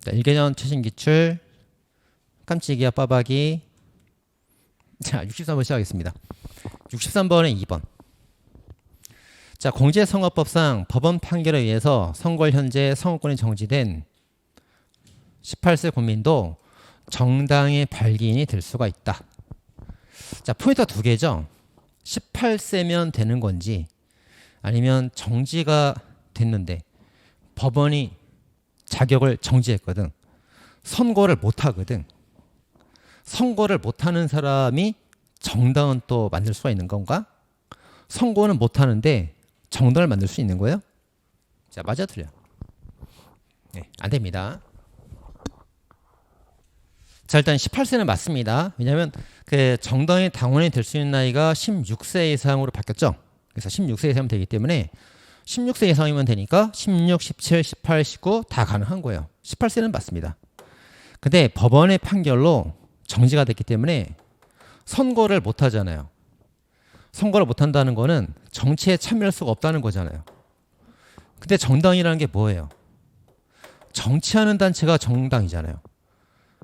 자, 1개년 최신 기출 깜찍이야 빠박이. 자, 63번 시작하겠습니다. 63번에 2번. 자, 공직선거법상 법원 판결에 의해서 선거일 현재 선거권이 정지된 18세 국민도 정당의 발기인이 될 수가 있다. 자, 포인트가 두 개죠. 18세면 되는 건지 아니면 정지가 됐는데 법원이 자격을 정지했거든. 선거를 못하거든. 선거를 못하는 사람이 정당은 또 만들 수가 있는 건가? 선거는 못하는데 정당을 만들 수 있는 거예요? 자, 맞아 틀려? 네, 안 됩니다. 자, 일단 18세는 맞습니다. 왜냐하면 그 정당의 당원이 될 수 있는 나이가 16세 이상으로 바뀌었죠. 그래서 16세 이상이면 되기 때문에 16세 이상이면 되니까 16, 17, 18, 19 다 가능한 거예요. 18세는 맞습니다. 근데 법원의 판결로 정지가 됐기 때문에 선거를 못 하잖아요. 선거를 못 한다는 거는 정치에 참여할 수가 없다는 거잖아요. 근데 정당이라는 게 뭐예요? 정치하는 단체가 정당이잖아요.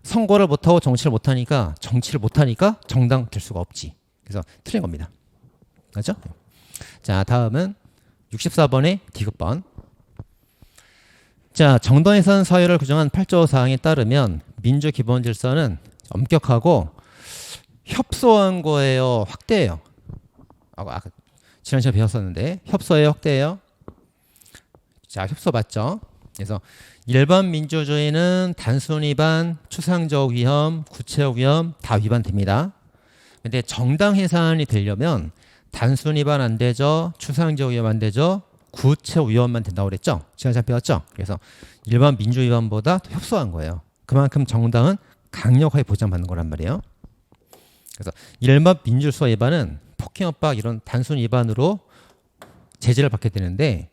선거를 못하고 정치를 못하니까 정치를 못하니까 정당 될 수가 없지. 그래서 틀린 겁니다. 맞죠? 자, 다음은 64번의 디귿번. 자, 정당에선 사회를 규정한 8조 사항에 따르면 민주기본질서는 엄격하고 협소한 거예요, 확대예요? 지난 시간에 배웠었는데 협소예요, 확대예요? 자, 협소 맞죠? 그래서 일반 민주주의는 단순 위반, 추상적 위험, 구체적 위험 다 위반됩니다. 근데 정당 해산이 되려면 단순 위반 안 되죠, 추상적 위험 안 되죠, 구체적 위험만 된다고 그랬죠? 지난 시간에 배웠죠? 그래서 일반 민주 위반보다 더 협소한 거예요. 그만큼 정당은 강력하게 보장받는 거란 말이에요. 그래서 일반 민주주의 위반은 폭행, 협박 이런 단순 위반으로 제재를 받게 되는데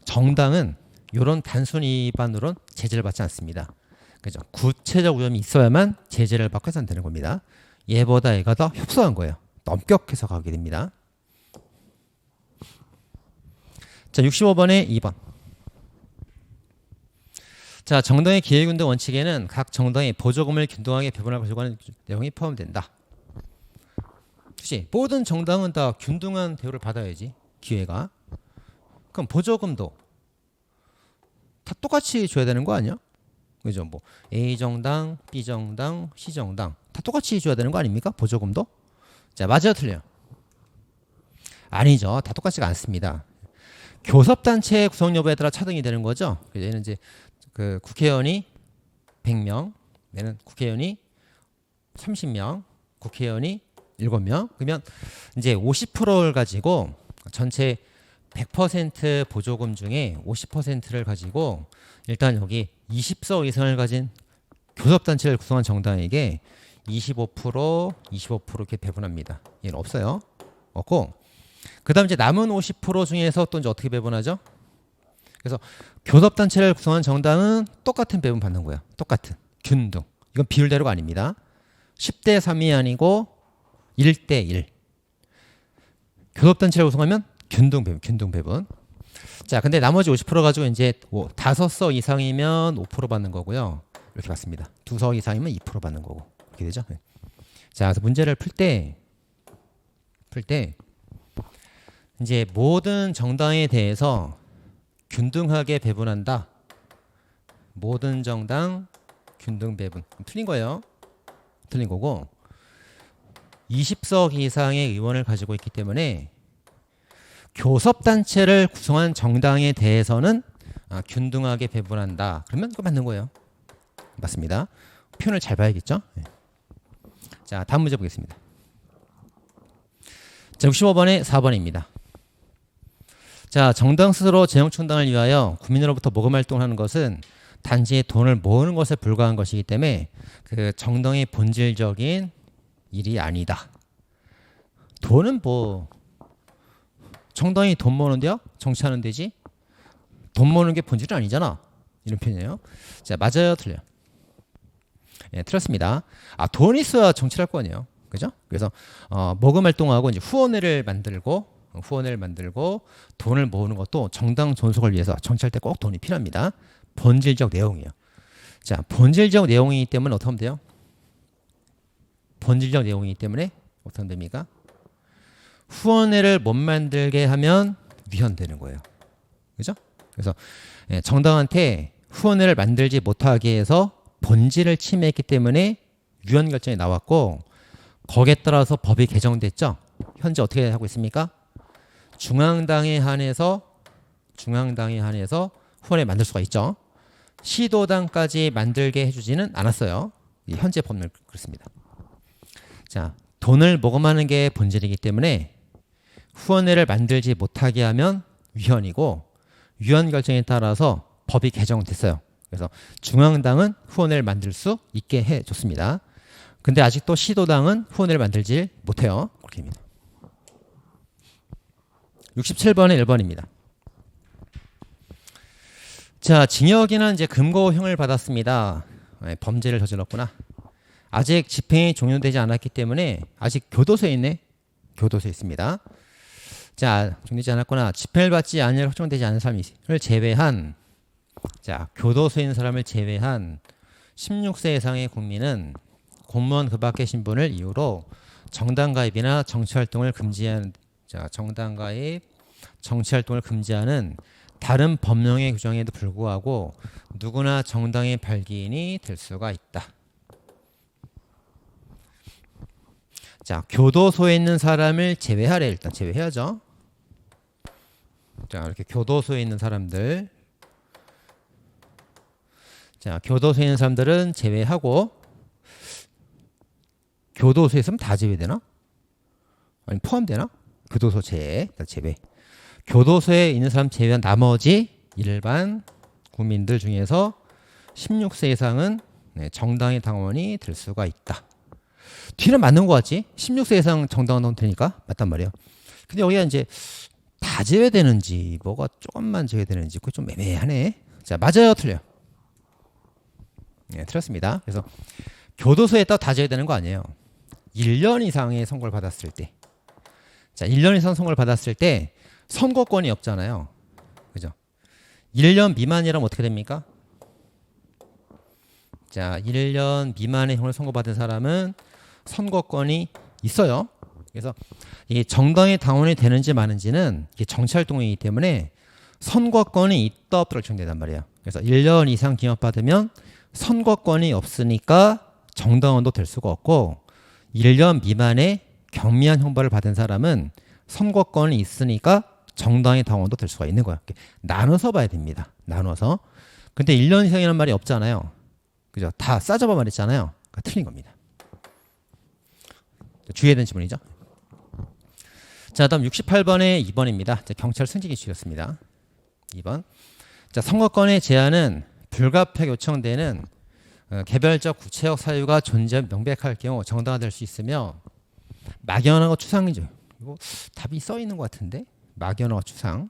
정당은 이런 단순 위반으로는 제재를 받지 않습니다. 그죠? 구체적 위험이 있어야만 제재를 받고 해산되는 겁니다. 얘보다 얘가 더 협소한 거예요. 엄격해서 가게 됩니다. 자, 65번에 2번. 자, 정당의 기회균등 원칙에는 각 정당이 보조금을 균등하게 배분할 것이라고 하는 내용이 포함된다. 그치? 모든 정당은 다 균등한 대우를 받아야지, 기회가. 그럼 보조금도 다 똑같이 줘야 되는 거 아니야? 그죠? 뭐 A정당, B정당, C정당 다 똑같이 줘야 되는 거 아닙니까? 보조금도? 자, 맞아요, 틀려요? 아니죠. 다 똑같지가 않습니다. 교섭단체 구성 여부에 따라 차등이 되는 거죠. 얘는 이제 그 국회의원이 100명, 얘는 국회의원이 30명, 국회의원이 7명. 그러면 이제 50%를 가지고 전체 100% 보조금 중에 50%를 가지고 일단 여기 20석 이상을 가진 교섭단체를 구성한 정당에게 25%, 25% 이렇게 배분합니다. 얘는 없어요. 없고 그 다음 이제 남은 50% 중에서 또 이제 어떻게 배분하죠? 그래서 교섭단체를 구성한 정당은 똑같은 배분 받는 거예요. 똑같은 균등. 이건 비율대로가 아닙니다. 10대 3이 아니고 1대 1. 교섭단체를 구성하면 균등 배분. 자, 근데 나머지 50% 가지고 이제 5석 이상이면 5% 받는 거고요. 이렇게 받습니다. 2석 이상이면 2% 받는 거고. 이렇게 되죠. 자, 그래서 문제를 풀 때 이제 모든 정당에 대해서 균등하게 배분한다. 모든 정당 균등 배분. 틀린 거예요. 틀린 거고 20석 이상의 의원을 가지고 있기 때문에 교섭단체를 구성한 정당에 대해서는 균등하게 배분한다. 그러면 그거 맞는 거예요. 맞습니다. 표현을 잘 봐야겠죠? 네. 자, 다음 문제 보겠습니다. 자, 65번에 4번입니다. 자, 정당 스스로 재정충당을 위하여 국민으로부터 모금 활동을 하는 것은 단지 돈을 모으는 것에 불과한 것이기 때문에 그 정당의 본질적인 일이 아니다. 돈은 뭐 정당이 돈 모으는데요? 정치하는 데지? 돈 모으는 게 본질은 아니잖아. 이런 표현이에요. 자, 맞아요, 틀려요? 예, 틀렸습니다. 돈이 있어야 정치를 할 거 아니에요. 그죠? 그래서 모금 활동하고 이제 후원회를 만들고 돈을 모으는 것도 정당 존속을 위해서 정치할 때 꼭 돈이 필요합니다. 본질적 내용이에요. 자, 본질적 내용이기 때문에 어떻게 하면 돼요? 본질적 내용이기 때문에 어떻게 하면 됩니까? 후원회를 못 만들게 하면 위헌되는 거예요. 그죠? 그래서 정당한테 후원회를 만들지 못하게 해서 본질을 침해했기 때문에 위헌 결정이 나왔고, 거기에 따라서 법이 개정됐죠. 현재 어떻게 하고 있습니까? 중앙당에 한해서 후원회 만들 수가 있죠. 시도당까지 만들게 해주지는 않았어요. 현재 법률 그렇습니다. 자, 돈을 모금하는 게 본질이기 때문에 후원회를 만들지 못하게 하면 위헌이고, 위헌 결정에 따라서 법이 개정됐어요. 그래서 중앙당은 후원회를 만들 수 있게 해줬습니다. 근데 아직도 시도당은 후원회를 만들지 못해요. 그렇게입니다. 67번의 1번입니다. 자, 징역이나 이제 금고형을 받았습니다. 범죄를 저질렀구나. 아직 집행이 종료되지 않았기 때문에 아직 교도소에 있네. 교도소에 있습니다. 자, 종료되지 않았구나. 집행을 받지 않을 확정되지 않은 사람을 제외한, 자, 교도소에 있는 사람을 제외한 16세 이상의 국민은 공무원 그 밖의 신분을 이유로 정당 가입이나 정치 활동을 금지하는, 자, 정당 가입, 정치 활동을 금지하는 다른 법령의 규정에도 불구하고 누구나 정당의 발기인이 될 수가 있다. 자, 교도소에 있는 사람을 제외하래. 일단 제외해야죠. 자, 이렇게 교도소에 있는 사람들, 자, 교도소에 있는 사람들은 제외하고, 교도소에 있으면 다 제외되나? 아니, 포함되나? 교도소 제외. 교도소에 있는 사람 제외한 나머지 일반 국민들 중에서 16세 이상은 정당의 당원이 될 수가 있다. 뒤는 맞는 것 같지? 16세 이상 정당은 되니까 맞단 말이에요. 근데 여기가 이제 다 제외되는지 뭐가 조금만 제외되는지 그거 좀 애매하네. 자, 맞아요, 틀려요? 네, 틀렸습니다. 그래서 교도소에 있다가 다 제외되는 거 아니에요. 1년 이상의 선고를 받았을 때, 자, 1년 이상 선고를 받았을 때 선고권이 없잖아요. 그죠? 1년 미만이라면 어떻게 됩니까? 자, 1년 미만의 형을 선고받은 사람은 선거권이 있어요. 그래서 이게 정당의 당원이 되는지 마는지는 이게 정치활동이기 때문에 선거권이 있다 없다를 정된단 말이에요. 그래서 1년 이상 징역받으면 선거권이 없으니까 정당원도 될 수가 없고, 1년 미만의 경미한 형벌을 받은 사람은 선거권이 있으니까 정당의 당원도 될 수가 있는 거야. 나눠서 봐야 됩니다. 나눠서. 근데 1년 이상이라는 말이 없잖아요. 그죠? 다 싸잡아 말했잖아요. 그러니까 틀린 겁니다. 주의해야 되는 지문이죠. 자, 다음 68번의 2번입니다. 자, 경찰 승직이 주였습니다. 2번. 자, 선거권의 제한은 불가피하게 요청되는 개별적 구체적 사유가 존재 명백할 경우 정당화될 수 있으며, 막연하고 추상적, 이거 답이 써 있는 것 같은데, 막연하고 추상,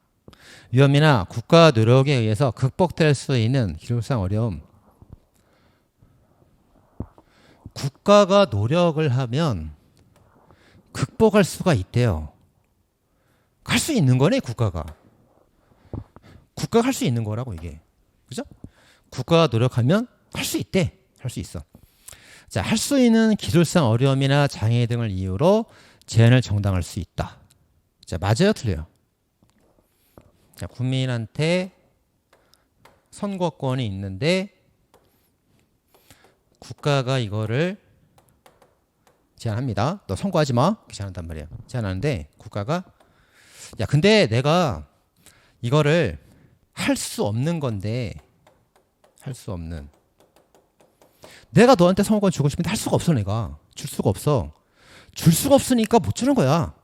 위험이나 국가 노력에 의해서 극복될 수 있는 기술상 어려움. 국가가 노력을 하면 극복할 수가 있대요. 할 수 있는 거네, 국가가. 국가가 할 수 있는 거라고, 이게. 그죠? 국가가 노력하면 할 수 있대. 할 수 있어. 자, 할 수 있는 기술상 어려움이나 장애 등을 이유로 제한을 정당할 수 있다. 자, 맞아요, 틀려요? 자, 국민한테 선거권이 있는데 국가가 이거를 제한합니다. 너 선거하지 마. 제한한단 말이에요. 제한하는데 국가가, 야, 근데 내가 이거를 할 수 없는 건데, 할 수 없는, 내가 너한테 선거권 주고 싶은데 할 수가 없어. 내가 줄 수가 없어. 줄 수가 없으니까 못 주는 거야.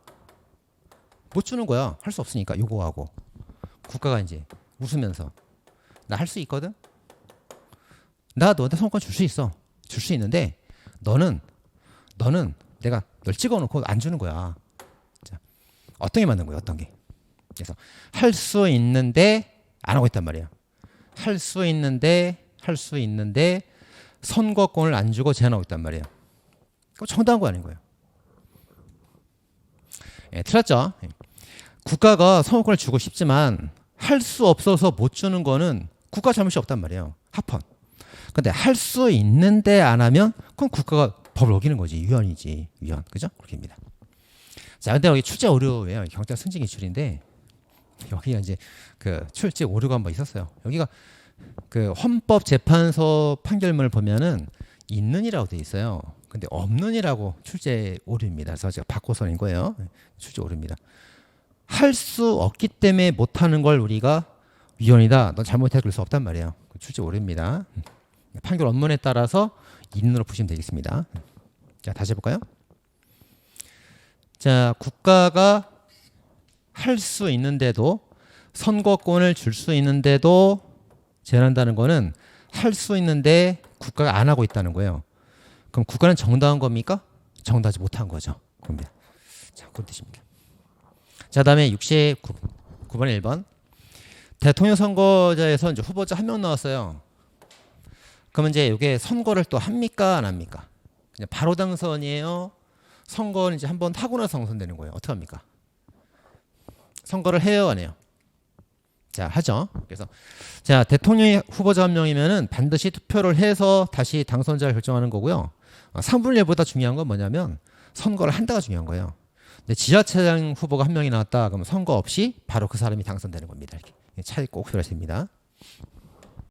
못 주는 거야. 할 수 없으니까. 요구하고 국가가 이제 웃으면서, 나 할 수 있거든. 나 너한테 선거권 줄 수 있어. 줄 수 있는데 너는 내가 널 찍어놓고 안 주는 거야. 자, 어떤 게 맞는 거야? 어떤 게? 그래서 할 수 있는데 안 하고 있단 말이야. 할 수 있는데 선거권을 안 주고 제한하고 있단 말이에요. 그거 정당한 거 아닌 거예요. 예, 틀렸죠? 국가가 선거권을 주고 싶지만 할 수 없어서 못 주는 거는 국가 잘못이 없단 말이에요. 합헌. 근데 할 수 있는데 안 하면 그럼 국가가 법을 어기는 거지. 위헌이지. 위헌. 그죠? 그렇게입니다. 자, 근데 여기 출제 오류예요. 경찰 승진 기출인데 여기가 이제 그 출제 오류가 한번 있었어요. 여기가 그 헌법재판소 판결문을 보면은 있는이라고 돼 있어요. 근데 없는이라고 출제 오류입니다. 그래서 제가 바꿔서 낸 거예요. 출제 오류입니다. 할 수 없기 때문에 못하는 걸 우리가 위헌이다. 넌 잘못해 그럴 수 없단 말이에요. 출제 오류입니다. 판결 원문에 따라서 있는으로 보시면 되겠습니다. 자, 다시 해볼까요? 자, 국가가 할 수 있는데도 선거권을 줄 수 있는데도 제한한다는 거는 할 수 있는데 국가가 안 하고 있다는 거예요. 그럼 국가는 정당한 겁니까? 정당하지 못한 거죠. 그럽니다. 자, 그런 뜻입니다. 자, 다음에 69번 1번. 대통령 선거자에서 이제 후보자 한 명 나왔어요. 그러면 이제 이게 선거를 또 합니까? 안 합니까? 그냥 바로 당선이에요? 선거는 이제 한번 하고 나서 당선되는 거예요. 어떻게 합니까? 선거를 해요? 안 해요? 자, 하죠. 그래서 자, 대통령 후보자 한 명이면은 반드시 투표를 해서 다시 당선자를 결정하는 거고요. 3분의 1보다 중요한 건 뭐냐면 선거를 한다가 중요한 거예요. 근데 지자체장 후보가 한 명이 나왔다 그러면 선거 없이 바로 그 사람이 당선되는 겁니다. 이렇게 차이 꼭 필요하십니다.